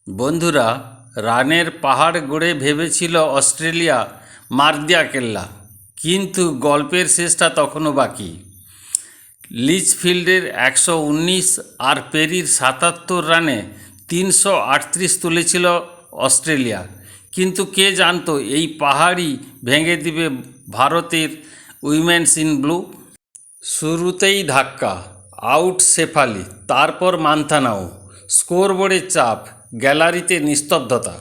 বন্ধুরা, রানের পাহাড় গড়ে ভেবেছিল অস্ট্রেলিয়া মার দিয়া কেল্লা, কিন্তু গল্পের শেষটা তখনও বাকি। লিচফিল্ডের 119 আর পেরির 77 রানে 338 তুলেছিল অস্ট্রেলিয়া, কিন্তু কে জানতো এই পাহাড়ই ভেঙে দিবে ভারতের উইমেন্স ইন ব্লু। শুরুতেই ধাক্কা, আউট শেফালি, তারপর মান্থানাও, স্কোরবোর্ডের চাপ, গ্যালারিতে নিস্তব্ধতা।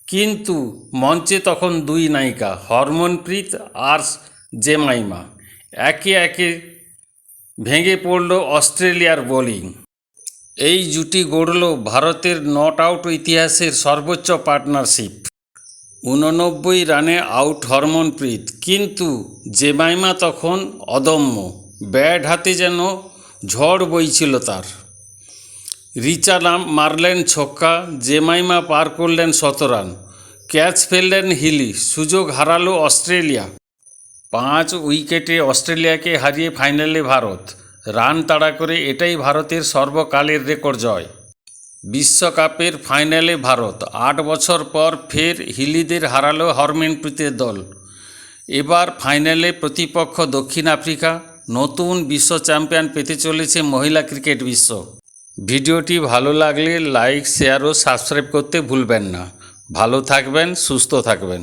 কিন্তু মঞ্চে তখন দুই নায়িকা হরমনপ্রীত আর জেমাইমা। একে একে ভেঙে পড়ল অস্ট্রেলিয়ার বোলিং। এই জুটি গড়ল ভারতের নট আউট ইতিহাসের সর্বোচ্চ পার্টনারশিপ। 89 রানে আউট হরমনপ্রীত, কিন্তু জেমাইমা তখন অদম্য। ব্যাট হাতে যেন ঝড় বইছিল তার। রিচা মারলেন ছক্কা, জেমাইমা পার করলেন 100 রান, ক্যাচ ফেললেন হিলি, সুযোগ হারালো অস্ট্রেলিয়া। 5 উইকেটে অস্ট্রেলিয়াকে হারিয়ে ফাইনালে ভারত। রান তাড়া করে এটাই ভারতের সর্বকালের রেকর্ড জয়। বিশ্বকাপের ফাইনালে ভারত 8 বছর পর ফের হিলিদের হারালো হরমনপ্রীতের দল। এবার ফাইনালে প্রতিপক্ষ দক্ষিণ আফ্রিকা। নতুন বিশ্ব চ্যাম্পিয়ন পেতে চলেছে মহিলা ক্রিকেট বিশ্ব। ভিডিওটি ভালো লাগলে লাইক, শেয়ার ও সাবস্ক্রাইব করতে ভুলবেন না। ভালো থাকবেন, সুস্থ থাকবেন।